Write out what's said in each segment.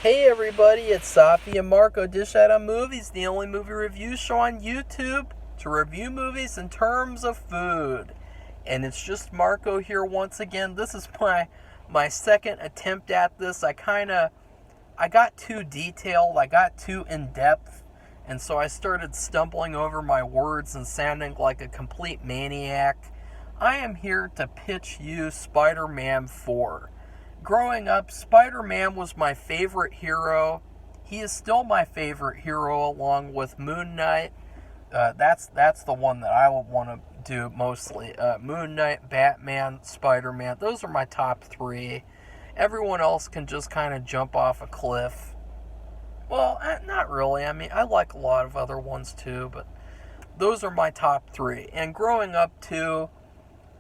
Hey everybody, it's Safi and Marco Dish Out on Movies, the only movie review show on YouTube to review movies in terms of food. And it's just Marco here once again. This is my second attempt at this. I got too detailed, I got too in depth, and so I started stumbling over my words and sounding like a complete maniac. I am here to pitch you Spider-Man 4. Growing up, Spider-Man was my favorite hero. He is still my favorite hero, along with Moon Knight. That's the one that I would want to do mostly. Moon Knight, Batman, Spider-Man. Those are my top three. Everyone else can just kind of jump off a cliff. Well, not really. I mean, I like a lot of other ones too, but those are my top three. And growing up too,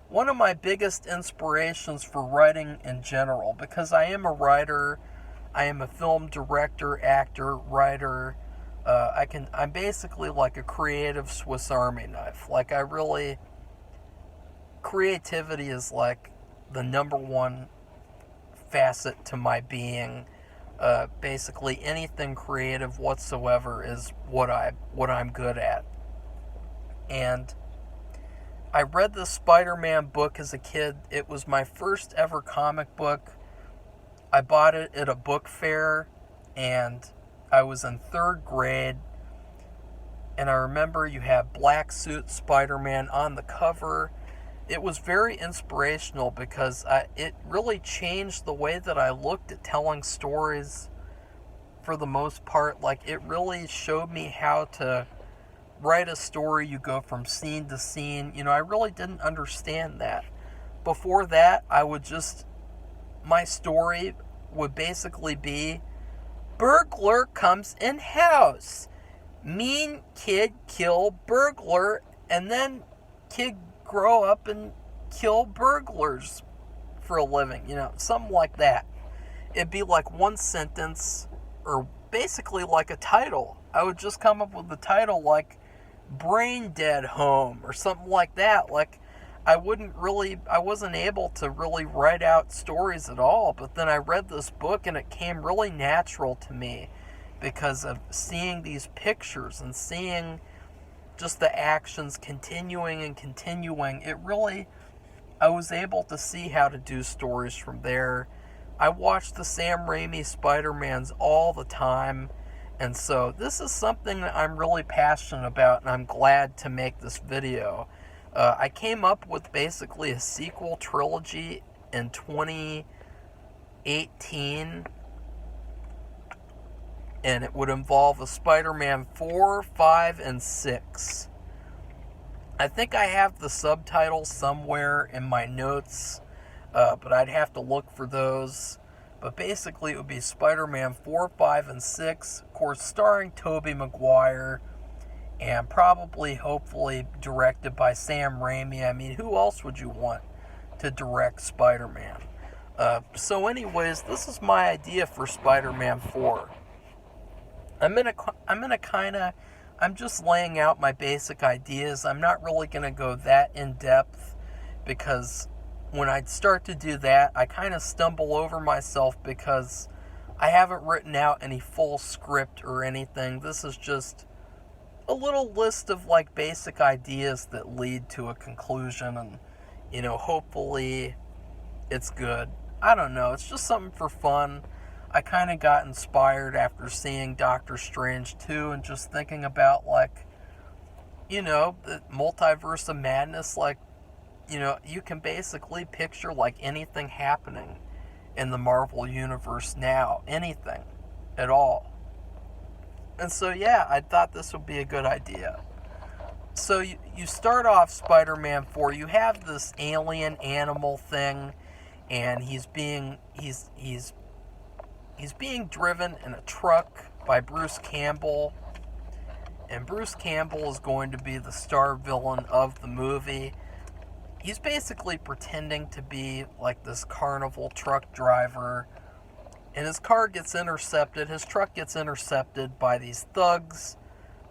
one of my biggest inspirations for writing in general, because I am a writer, I am a film director, actor, writer. I'm basically like a creative Swiss Army knife. Creativity is like the number one facet to my being. Basically, anything creative whatsoever is what I'm good at. And I read the Spider-Man book as a kid. It was my first ever comic book. I bought it at a book fair, and I was in third grade. And I remember you have Black Suit Spider-Man on the cover. It was very inspirational because it really changed the way that I looked at telling stories for the most part. Like, it really showed me how to write a story. You go from scene to scene. I really didn't understand that. Before that, my story would basically be, burglar comes in house. Mean kid kill burglar, and then kid grow up and kill burglars for a living. Something like that. It'd be like one sentence, or basically like a title. I would just come up with the title like Brain Dead Home or something like that. Like, I wasn't able to really write out stories at all, but then I read this book and it came really natural to me because of seeing these pictures and seeing just the actions continuing and continuing. I was able to see how to do stories from there. I watched the Sam Raimi Spider-Mans all the time. And so this is something that I'm really passionate about, and I'm glad to make this video. I came up with basically a sequel trilogy in 2018, and it would involve a Spider-Man 4, 5, and 6. I think I have the subtitles somewhere in my notes, but I'd have to look for those. But basically, it would be Spider-Man 4, 5, and 6, of course, starring Tobey Maguire, and probably, hopefully, directed by Sam Raimi. I mean, who else would you want to direct Spider-Man? So anyways, this is my idea for Spider-Man 4. I'm just laying out my basic ideas. I'm not really gonna go that in depth, because when I start to do that, I kind of stumble over myself because I haven't written out any full script or anything. This is just a little list of like basic ideas that lead to a conclusion, and hopefully it's good. I don't know, it's just something for fun. I kind of got inspired after seeing Doctor Strange 2 and just thinking about the multiverse of madness. You can basically picture like anything happening in the Marvel universe now. Anything at all. And so, yeah, I thought this would be a good idea. So you start off Spider-Man 4. You have this alien animal thing, and he's being driven in a truck by Bruce Campbell. And Bruce Campbell is going to be the star villain of the movie. He's basically pretending to be like this carnival truck driver, and his truck gets intercepted by these thugs.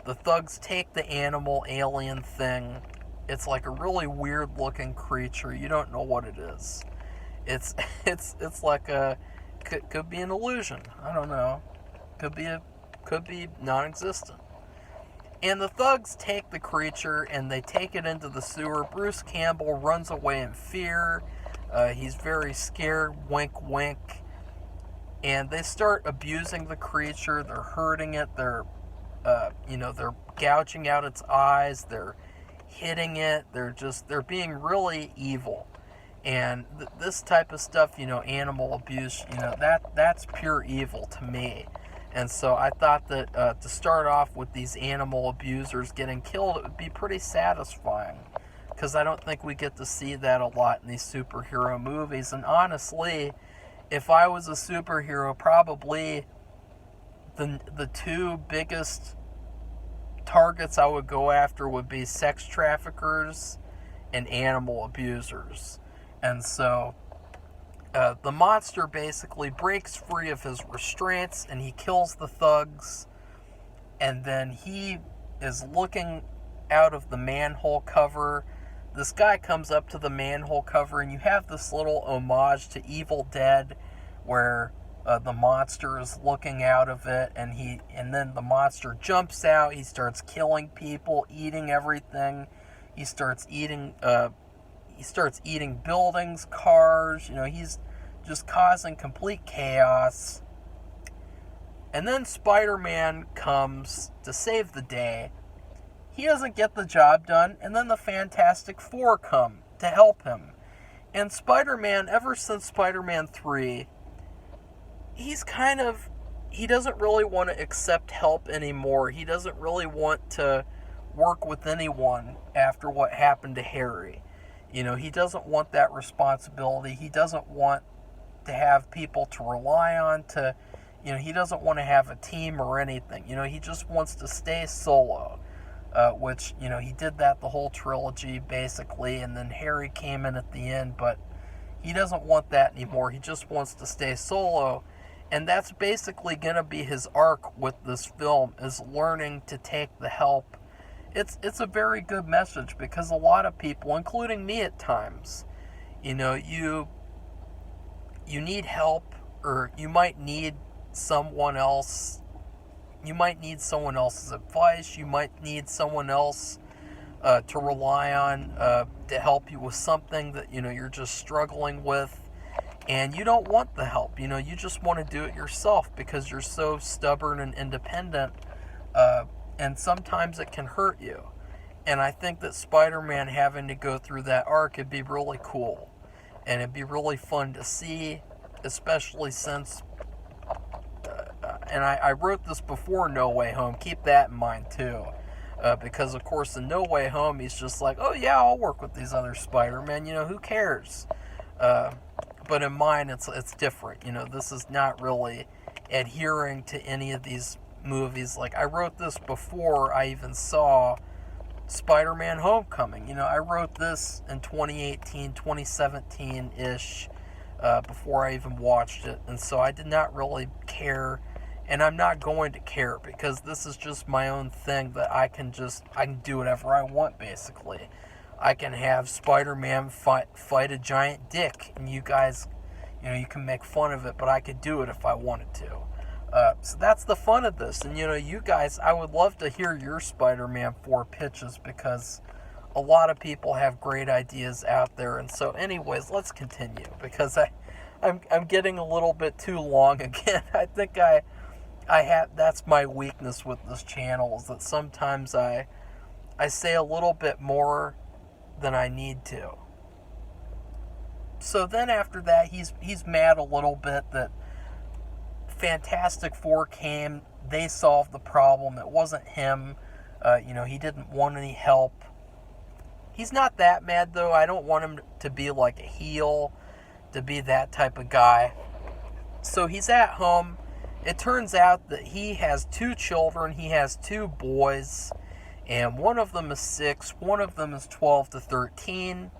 The thugs take the animal alien thing. It's like a really weird looking creature. You don't know what it is. It's like Could be an illusion. I don't know. Could be non-existent. And the thugs take the creature and they take it into the sewer. Bruce Campbell runs away in fear. He's very scared. Wink, wink. And they start abusing the creature. They're hurting it. They're gouging out its eyes. They're hitting it. They're being really evil. And this type of stuff, animal abuse, that's pure evil to me. And so I thought that to start off with these animal abusers getting killed, it would be pretty satisfying. Because I don't think we get to see that a lot in these superhero movies. And honestly, if I was a superhero, probably the two biggest targets I would go after would be sex traffickers and animal abusers. And so the monster basically breaks free of his restraints and he kills the thugs. And then he is looking out of the manhole cover. This guy comes up to the manhole cover, and you have this little homage to Evil Dead where the monster is looking out of it, and then the monster jumps out. He starts killing people, eating everything. He starts eating buildings, cars. He's just causing complete chaos. And then Spider-Man comes to save the day. He doesn't get the job done, and then the Fantastic Four come to help him. And Spider-Man, ever since Spider-Man 3, he doesn't really want to accept help anymore. He doesn't really want to work with anyone after what happened to Harry. He doesn't want that responsibility. He doesn't want to have people to rely on he doesn't want to have a team or anything. He just wants to stay solo. Which, he did that the whole trilogy, basically, and then Harry came in at the end, but he doesn't want that anymore. He just wants to stay solo, and that's basically going to be his arc with this film, is learning to take the help. It's a very good message, because a lot of people, including me at times, you need help, or you might need someone else. You might need someone else's advice. You might need someone else to rely on to help you with something that you're just struggling with, and you don't want the help. You just want to do it yourself because you're so stubborn and independent, and sometimes it can hurt you. And I think that Spider-Man having to go through that arc would be really cool, and it'd be really fun to see, especially since. And I wrote this before No Way Home. Keep that in mind, too. Because, of course, in No Way Home, he's just like, oh, yeah, I'll work with these other Spider-Men. Who cares? But in mine, it's different. This is not really adhering to any of these movies. Like, I wrote this before I even saw Spider-Man Homecoming. I wrote this in 2018, 2017-ish, before I even watched it. And so I did not really care. And I'm not going to care, because this is just my own thing that I can do whatever I want, basically. I can have Spider-Man fight a giant dick, and you guys, you can make fun of it, but I could do it if I wanted to. So that's the fun of this. And, you guys, I would love to hear your Spider-Man 4 pitches, because a lot of people have great ideas out there. And so anyways, let's continue, because I'm getting a little bit too long again. I think that's my weakness with this channel, is that sometimes I say a little bit more than I need to. So then after that, he's mad a little bit that Fantastic Four came, they solved the problem, it wasn't him, he didn't want any help. He's not that mad, though. I don't want him to be like a heel, to be that type of guy. So he's at home. It turns out that he has 2 children. He has 2 boys, and one of them is 6, one of them is 12 to 13,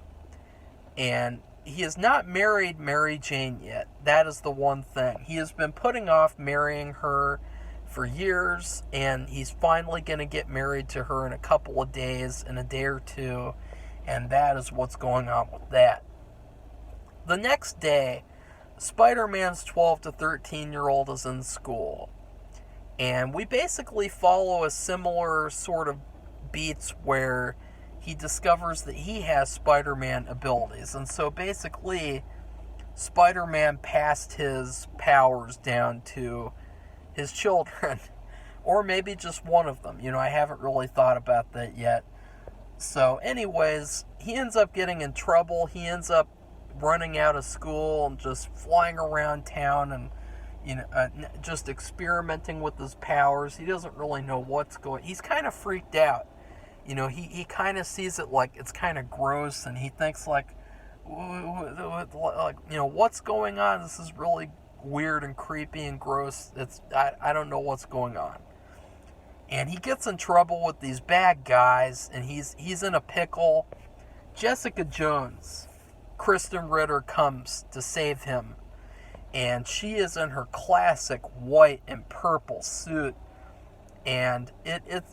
and he has not married Mary Jane yet. That is the one thing. He has been putting off marrying her for years, and he's finally going to get married to her in a couple of days, in a day or two, and that is what's going on with that. The next day, Spider-Man's 12 to 13-year-old is in school. And we basically follow a similar sort of beats where he discovers that he has Spider-Man abilities. And so basically, Spider-Man passed his powers down to his children. Or maybe just one of them. You know, I haven't really thought about that yet. So anyways, he ends up getting in trouble. He ends up running out of school and just flying around town and, you know, just experimenting with his powers. He doesn't really know what's going. He's kind of freaked out. You know, he kind of sees it like it's kind of gross, and he thinks like, you know, what's going on? This is really weird and creepy and gross. I don't know what's going on. And he gets in trouble with these bad guys, and he's in a pickle. Jessica Jones, Kristen Ritter, comes to save him. And she is in her classic white and purple suit. And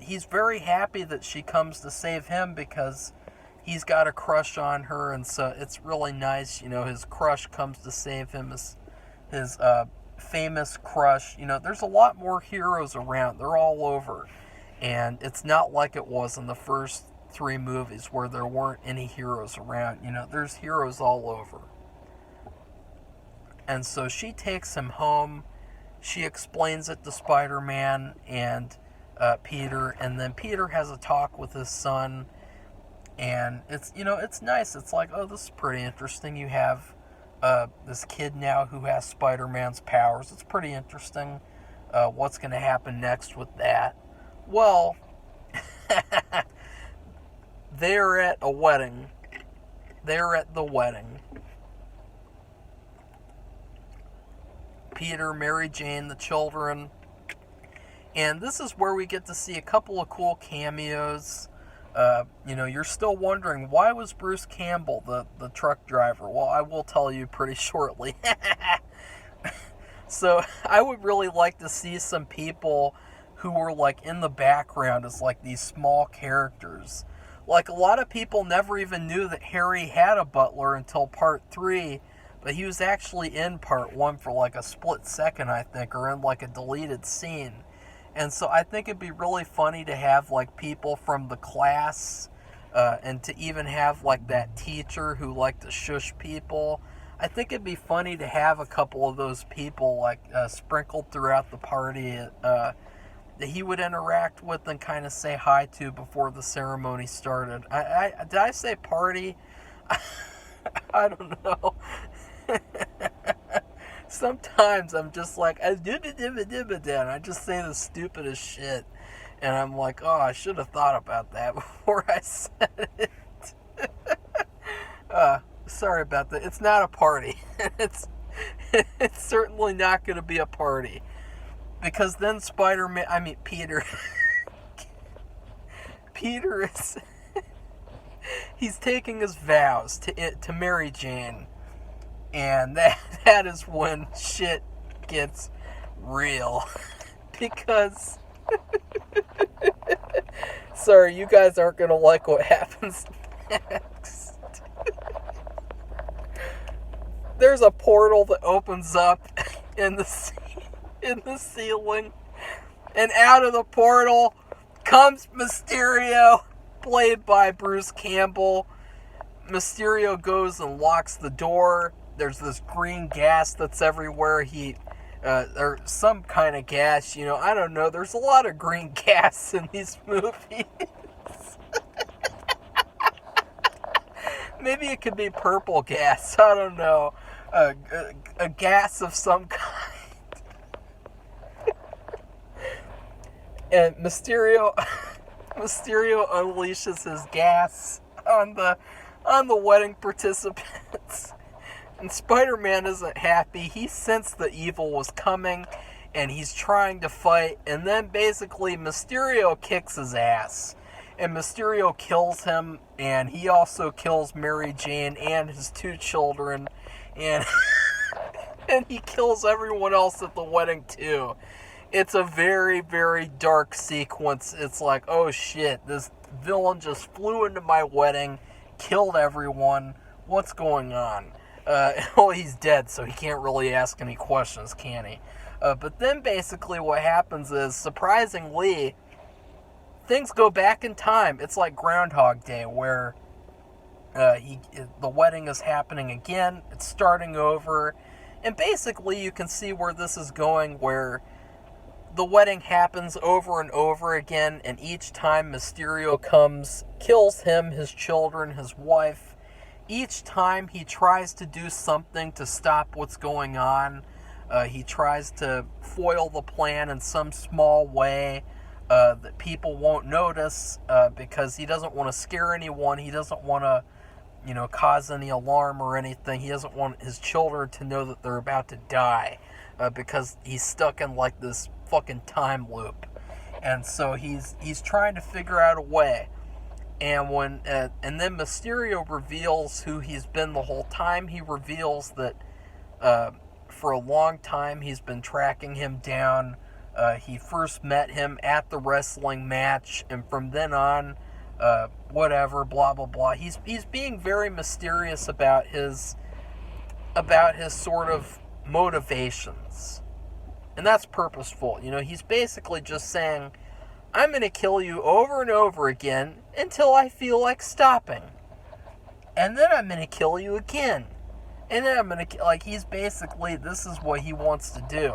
he's very happy that she comes to save him because he's got a crush on her. And so it's really nice, you know, his crush comes to save him. His famous crush. You know, there's a lot more heroes around. They're all over. And it's not like it was in the first 3 movies where there weren't any heroes around. You know, there's heroes all over. And so she takes him home. She explains it to Spider-Man and Peter. And then Peter has a talk with his son. And it's, you know, it's nice. It's like, oh, this is pretty interesting. You have this kid now who has Spider-Man's powers. It's pretty interesting what's going to happen next with that. Well, they're at a wedding. They're at the wedding. Peter, Mary Jane, the children. And this is where we get to see a couple of cool cameos. You know, you're still wondering, why was Bruce Campbell the truck driver? Well, I will tell you pretty shortly. So, I would really like to see some people who were, like, in the background as, like, these small characters. Like, a lot of people never even knew that Harry had a butler until part 3, but he was actually in part 1 for, like, a split second, I think, or in, like, a deleted scene. And so I think it'd be really funny to have, like, people from the class, and to even have, like, that teacher who liked to shush people. I think it'd be funny to have a couple of those people, like, sprinkled throughout the party, that he would interact with and kind of say hi to before the ceremony started. Did I say party? I don't know. Sometimes I'm just like, and I just say the stupidest shit. And I'm like, oh, I should have thought about that before I said it. Sorry about that. It's not a party. It's certainly not going to be a party. Because then Peter, Peter is, he's taking his vows to Mary Jane. And that is when shit gets real. Because, sorry, you guys aren't going to like what happens next. There's a portal that opens up in the ceiling, and out of the portal comes Mysterio, played by Bruce Campbell. Mysterio goes and locks the door. There's this green gas that's everywhere. Or some kind of gas, you know, I don't know. There's a lot of green gas in these movies. Maybe it could be purple gas, I don't know. A gas of some kind. And Mysterio unleashes his gas on the wedding participants. And Spider-Man isn't happy. He sensed the evil was coming, and he's trying to fight. And then basically Mysterio kicks his ass. And Mysterio kills him, and he also kills Mary Jane and his 2 children. And, and he kills everyone else at the wedding too. It's a very, very dark sequence. It's like, oh shit, this villain just flew into my wedding, killed everyone. What's going on? Well, he's dead, so he can't really ask any questions, can he? But then basically what happens is, surprisingly, things go back in time. It's like Groundhog Day, where the wedding is happening again. It's starting over. And basically you can see where this is going, where the wedding happens over and over again, and each time Mysterio comes, kills him, his children, his wife. Each time he tries to do something to stop what's going on. He tries to foil the plan in some small way that people won't notice because he doesn't want to scare anyone. He doesn't want to, cause any alarm or anything. He doesn't want his children to know that they're about to die because he's stuck in like this fucking time loop. And so he's trying to figure out a way. And and then Mysterio reveals who he's been the whole time. He reveals that for a long time he's been tracking him down. He first met him at the wrestling match, and from then on, whatever, blah blah blah. He's being very mysterious about his sort of motivations, and that's purposeful. He's basically just saying, I'm going to kill you over and over again until I feel like stopping. And then I'm going to kill you again. And then I'm going to... he's basically... This is what he wants to do.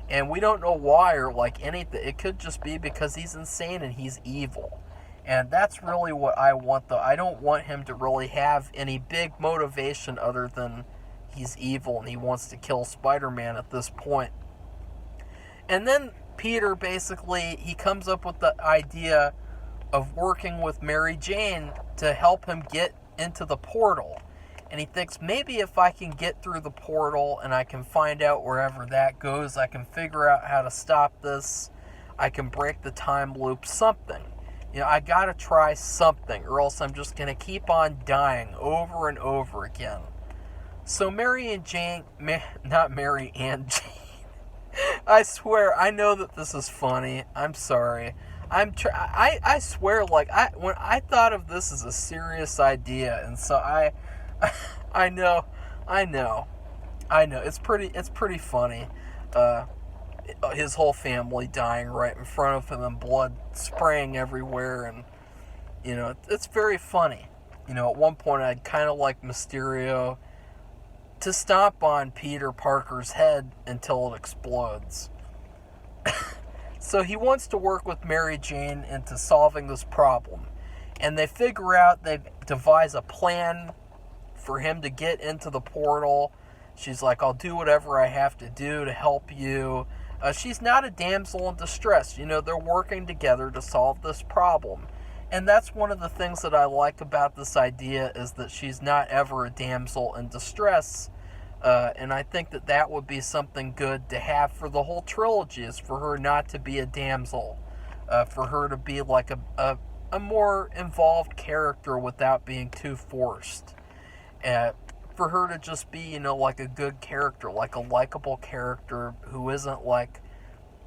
And we don't know why or, anything. It could just be because he's insane and he's evil. And that's really what I want, though. I don't want him to really have any big motivation other than he's evil and he wants to kill Spider-Man at this point. And then Peter basically, he comes up with the idea of working with Mary Jane to help him get into the portal. And he thinks, maybe if I can get through the portal and I can find out wherever that goes, I can figure out how to stop this. I can break the time loop, something. I gotta try something, or else I'm just gonna keep on dying over and over again. So Mary and Jane, not Mary and Jane. I swear, I know that this is funny. I'm sorry. I swear, when I thought of this as a serious idea, and so I know. It's pretty funny. His whole family dying right in front of him and blood spraying everywhere, and it's very funny. At one point I'd kind of like Mysterio to stomp on Peter Parker's head until it explodes. So he wants to work with Mary Jane into solving this problem. And they devise a plan for him to get into the portal. She's like, I'll do whatever I have to do to help you. She's not a damsel in distress. They're working together to solve this problem. And that's one of the things that I like about this idea, is that she's not ever a damsel in distress. And I think that would be something good to have for the whole trilogy, is for her not to be a damsel. For her to be like a more involved character without being too forced. For her to just be, like a good character, like a likable character who isn't like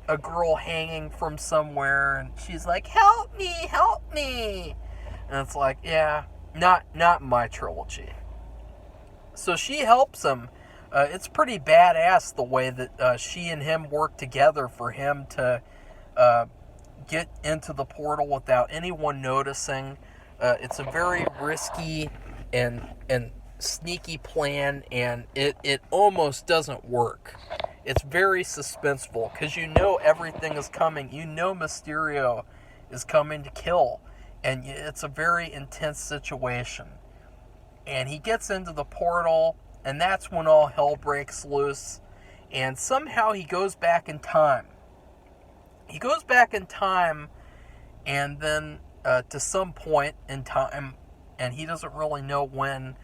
a girl hanging from somewhere and she's like, help me. And it's like, yeah, not my trilogy. So she helps him. It's pretty badass the way that she and him work together for him to get into the portal without anyone noticing. It's a very risky and sneaky plan, and it almost doesn't work. It's very suspenseful because everything is coming. Mysterio is coming to kill, and it's a very intense situation. And he gets into the portal, and that's when all hell breaks loose. And somehow he goes back in time. And then to some point in time, and he doesn't really know when.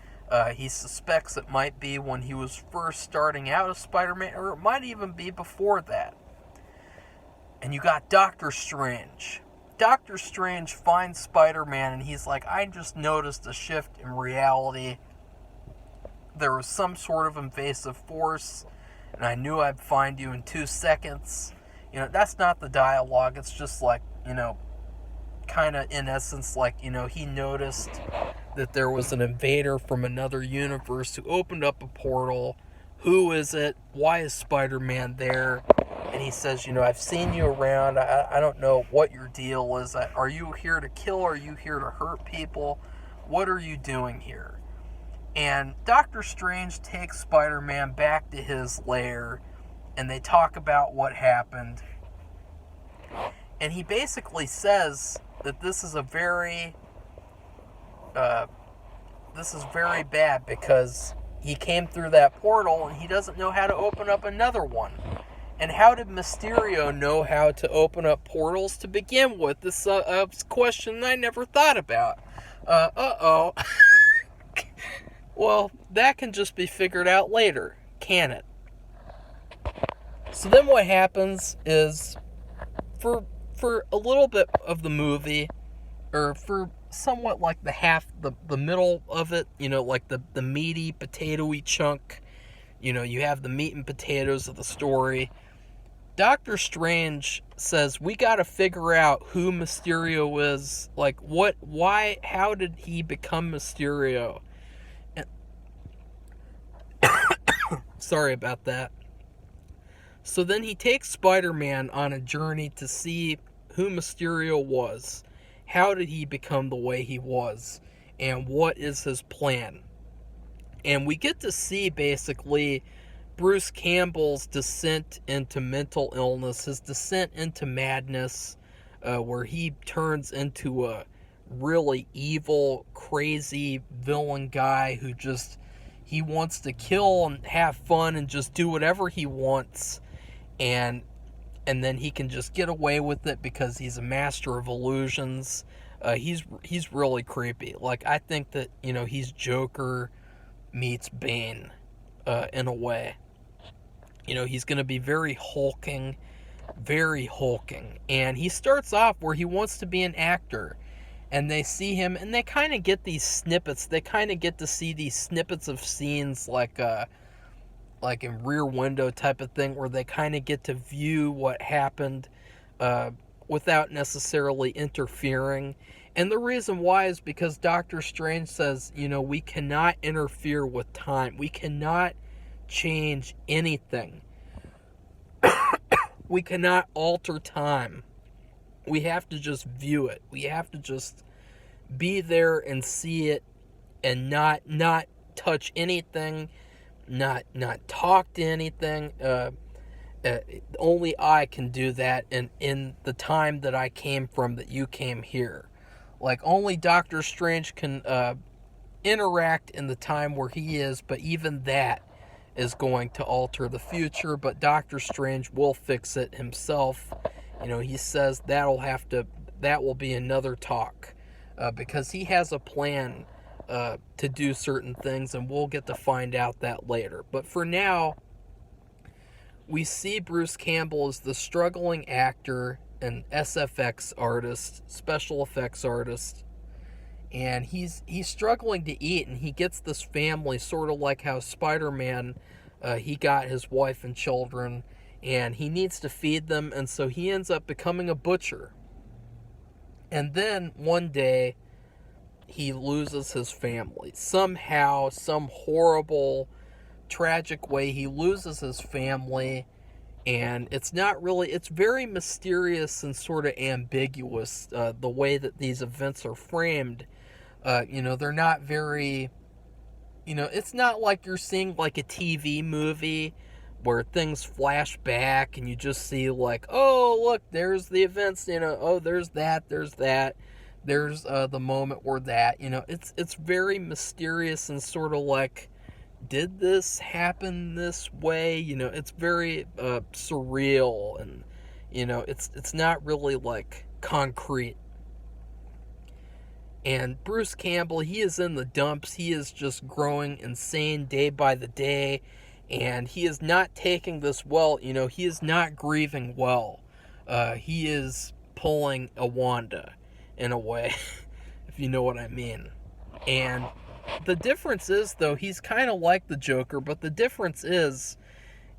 He suspects it might be when he was first starting out as Spider-Man, or it might even be before that. And you got Doctor Strange. Doctor Strange finds Spider-Man, and he's like, I just noticed a shift in reality. There was some sort of invasive force, and I knew I'd find you in 2 seconds. That's not the dialogue. It's just like, kind of in essence, like, he noticed that there was an invader from another universe who opened up a portal. Who is it? Why is Spider-Man there? And he says, I've seen you around. I don't know what your deal is. Are you here to kill? Are you here to hurt people? What are you doing here? And Doctor Strange takes Spider-Man back to his lair, and they talk about what happened. And he basically says that this is very bad because he came through that portal and he doesn't know how to open up another one. And how did Mysterio know how to open up portals to begin with? This is a question I never thought about. Well, that can just be figured out later, can it? So then what happens is, for a little bit of the movie, or for somewhat like the middle of it, like the meaty, potatoey chunk, you have the meat and potatoes of the story. Doctor Strange says, we gotta figure out who Mysterio is, like, how did he become Mysterio? Sorry about that. So then he takes Spider-Man on a journey to see who Mysterio was. How did he become the way he was? And what is his plan? And we get to see, basically, Bruce Campbell's descent into mental illness, his descent into madness, where he turns into a really evil, crazy villain guy who he wants to kill and have fun and just do whatever he wants. And then he can just get away with it because he's a master of illusions. He's really creepy. Like, I think that, he's Joker meets Bane, in a way. He's going to be very hulking. And he starts off where he wants to be an actor. And they see him, and they kind of get these snippets. They kind of get to see these snippets of scenes like in Rear Window type of thing, where they kind of get to view what happened without necessarily interfering. And the reason why is because Doctor Strange says, we cannot interfere with time. We cannot change anything. We cannot alter time. We have to just view it. We have to just be there and see it and not touch anything, not talk to anything. Only I can do that in the time that I came from, that you came here. Like, only Doctor Strange can interact in the time where he is, but even that is going to alter the future. But Doctor Strange will fix it himself. He says that will be another talk, because he has a plan to do certain things, and we'll get to find out that later. But for now, we see Bruce Campbell as the struggling actor and SFX artist, special effects artist, and he's struggling to eat, and he gets this family, sort of like how Spider-Man, he got his wife and children, and he needs to feed them, and so he ends up becoming a butcher. And then one day, he loses his family. Somehow, some horrible, tragic way, he loses his family, and it's very mysterious and sort of ambiguous, the way that these events are framed. They're not very, it's not like you're seeing like a TV movie where things flash back and you just see like, oh, look, there's the events, oh, there's that, there's the moment where that, it's very mysterious and sort of like, did this happen this way? It's very surreal, and it's not really like concrete. And Bruce Campbell, he is in the dumps. He is just growing insane day by the day, and he is not taking this well. He is not grieving well. He is pulling a Wanda, in a way, if you know what I mean. And the difference is, though, he's kind of like the Joker, but the difference is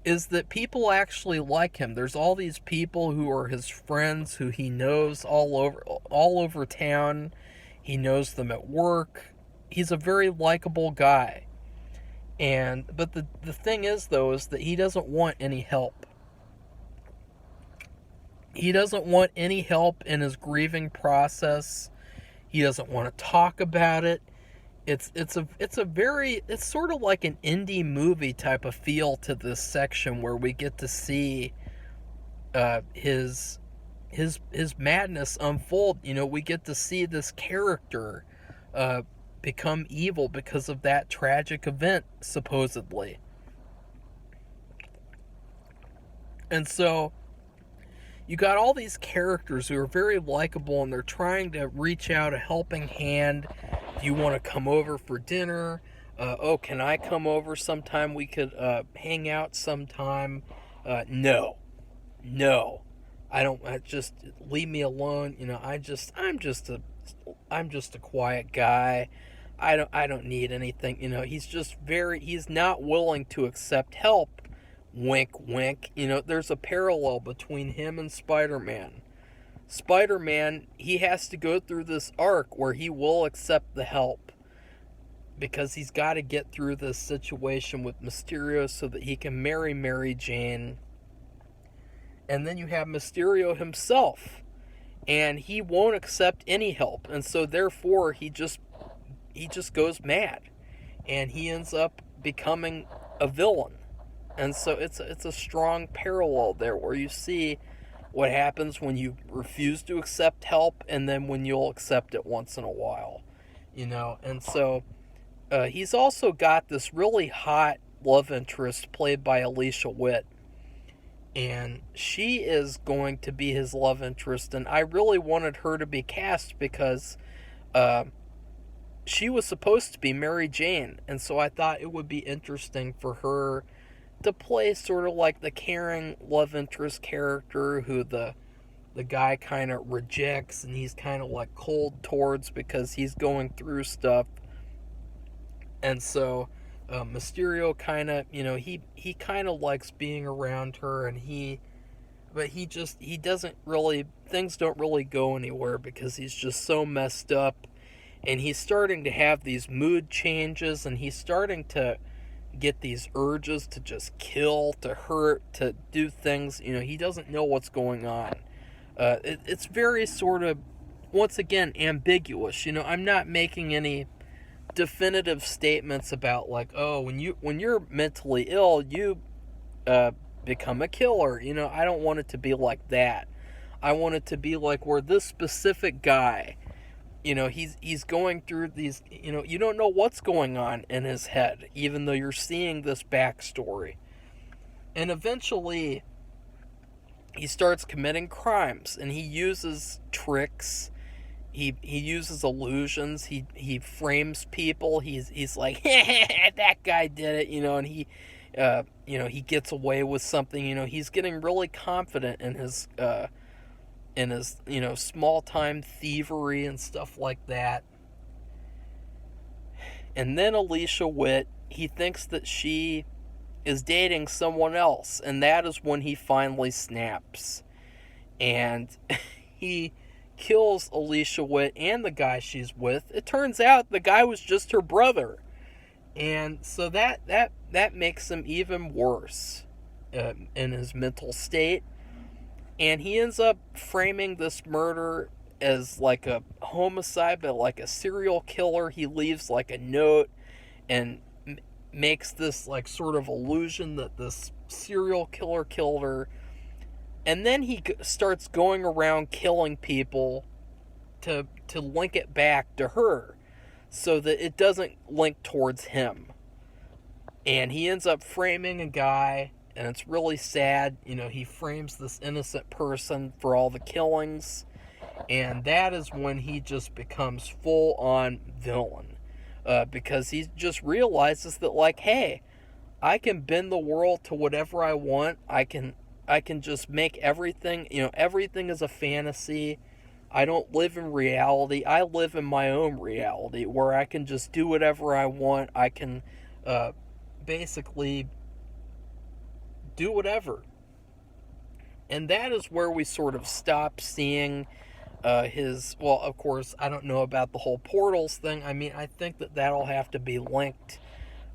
that people actually like him. There's all these people who are his friends, who he knows all over town. He knows them at work. he's a very likable guy. But the thing is, though, is that he doesn't want any help. He doesn't want any help in his grieving process. He doesn't want to talk about it. It's sort of like an indie movie type of feel to this section, where we get to see his madness unfold. We get to see this character become evil because of that tragic event, supposedly. And so you got all these characters who are very likable, and they're trying to reach out a helping hand. Do you want to come over for dinner? Can I come over sometime? We could hang out sometime. No. I don't. Just leave me alone. I'm just a quiet guy. I don't need anything. He's not willing to accept help. Wink, wink. There's a parallel between him and Spider-Man. Spider-Man, he has to go through this arc where he will accept the help, because he's got to get through this situation with Mysterio so that he can marry Mary Jane. And then you have Mysterio himself, and he won't accept any help, and so therefore he just goes mad, and he ends up becoming a villain. And so it's a strong parallel there, where you see what happens when you refuse to accept help, and then when you'll accept it once in a while. And so he's also got this really hot love interest played by Alicia Witt, and she is going to be his love interest, and I really wanted her to be cast because she was supposed to be Mary Jane, and so I thought it would be interesting for her to play sort of like the caring love interest character who the guy kind of rejects, and he's kind of like cold towards because he's going through stuff. And so Mysterio kind of, he kind of likes being around her, and he doesn't really, things don't really go anywhere because he's just so messed up, and he's starting to have these mood changes, and he's starting to get these urges to just kill, to hurt, to do things. He doesn't know what's going on. It's very sort of, once again, ambiguous. I'm not making any definitive statements about like, oh, when you're mentally ill, you become a killer. I don't want it to be like that. I want it to be like where this specific guy, he's going through these, you don't know what's going on in his head, even though you're seeing this backstory. And eventually, he starts committing crimes, and he uses tricks. He uses illusions. He frames people. He's like, that guy did it, and he gets away with something. He's getting really confident in his small-time thievery and stuff like that. And then Alicia Witt, he thinks that she is dating someone else, and that is when he finally snaps. And he kills Alicia Witt and the guy she's with. It turns out the guy was just her brother. And so that makes him even worse in his mental state. And he ends up framing this murder as like a homicide, but like a serial killer. He leaves like a note and makes this like sort of illusion that this serial killer killed her. And then he starts going around killing people to link it back to her so that it doesn't link towards him. And he ends up framing a guy, and it's really sad. He frames this innocent person for all the killings, and that is when he just becomes full-on villain, because he just realizes that, like, hey, I can bend the world to whatever I want. I can just make everything, everything is a fantasy. I don't live in reality. I live in my own reality where I can just do whatever I want. I can basically do whatever. And that is where we sort of stop seeing Well, of course, I don't know about the whole portals thing. I mean, I think that that'll have to be linked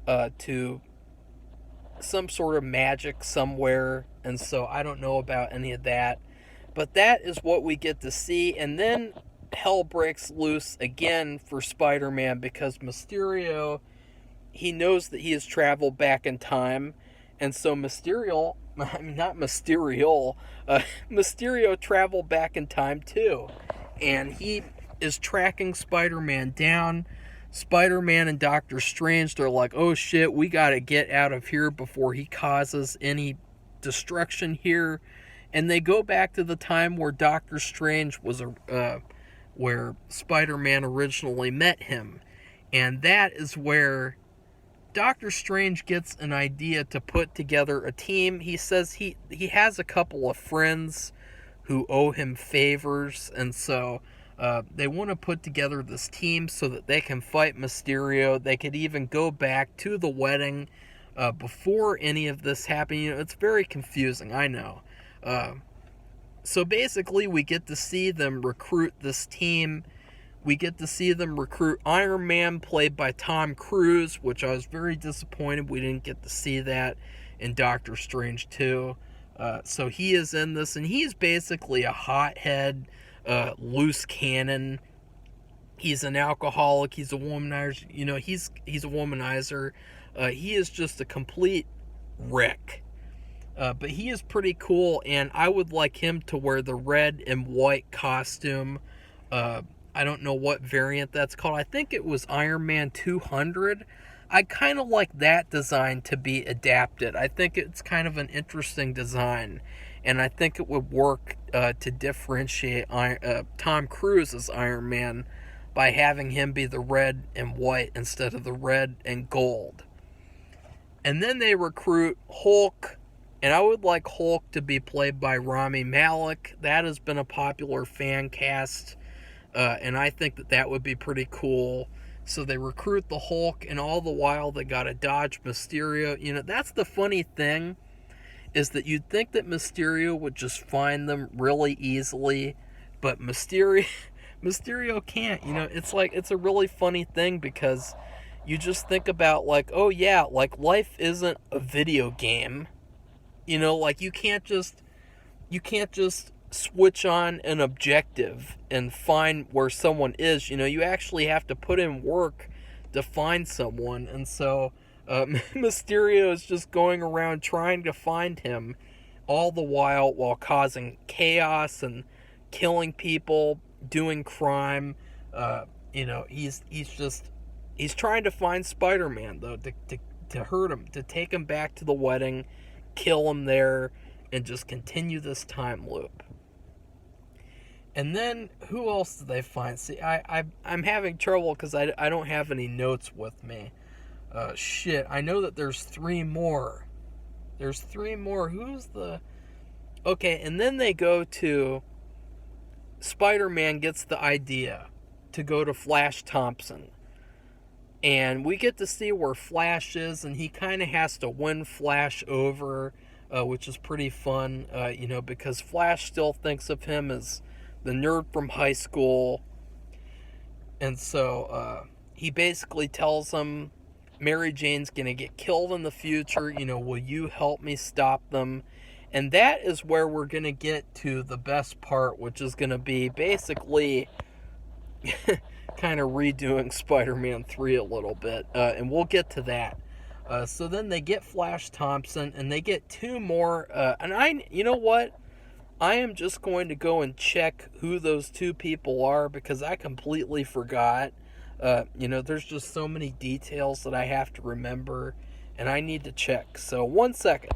to some sort of magic somewhere, and so I don't know about any of that. But that is what we get to see, and then hell breaks loose again for Spider-Man because Mysterio, he knows that he has traveled back in time, and so Mysterio, I mean, not Mysterio, Mysterio traveled back in time too, and he is tracking Spider-Man down. Spider-Man and Doctor Strange, they're like, oh shit, we gotta get out of here before he causes any destruction here. And they go back to the time where Doctor Strange was where Spider-Man originally met him. And that is where Doctor Strange gets an idea to put together a team. He says he has a couple of friends who owe him favors, and so they want to put together this team so that they can fight Mysterio. They could even go back to the wedding before any of this happened. You know, it's very confusing, I know. So basically, we get to see them recruit this team. We get to see them recruit Iron Man, played by Tom Cruise, which I was very disappointed we didn't get to see that in Doctor Strange 2. So he is in this, and he's basically a hothead, loose cannon. He's an alcoholic. He's a womanizer. You know, he's a womanizer. He is just a complete wreck. But he is pretty cool, and I would like him to wear the red and white costume. I don't know what variant that's called. I think it was Iron Man 200. I kind of like that design to be adapted. I think it's kind of an interesting design, and I think it would work to differentiate Tom Cruise as Iron Man by having him be the red and white instead of the red and gold. And then they recruit Hulk, and I would like Hulk to be played by Rami Malek. That has been a popular fan cast, and I think that would be pretty cool. So they recruit the Hulk, and all the while they gotta dodge Mysterio. You know, that's the funny thing, is that you'd think that Mysterio would just find them really easily, but Mysterio can't. You know, it's a really funny thing, because you just think about, like, oh yeah, like, life isn't a video game. You know, like, you can't just switch on an objective and find where someone is. You know, you actually have to put in work to find someone. And so Mysterio is just going around trying to find him, all the while causing chaos and killing people, doing crime. You know, he's trying to find Spider-Man, though, to hurt him, to take him back to the wedding, kill him there, and just continue this time loop. And then, who else do they find? See, I'm having trouble because I don't have any notes with me. Shit, I know that there's 3 more. There's 3 more. Who's the... Okay, and then they go to... Spider-Man gets the idea to go to Flash Thompson. And we get to see where Flash is, and he kind of has to win Flash over, which is pretty fun, you know, because Flash still thinks of him as the nerd from high school. And so he basically tells him Mary Jane's going to get killed in the future. You know, will you help me stop them? And that is where we're going to get to the best part, which is going to be basically kind of redoing Spider-Man 3 a little bit. And we'll get to that. So then they get Flash Thompson, and they get 2 more. You know what? I am just going to go and check who those 2 people are, because I completely forgot. You know, there's just so many details that I have to remember, and I need to check. So, 1 second.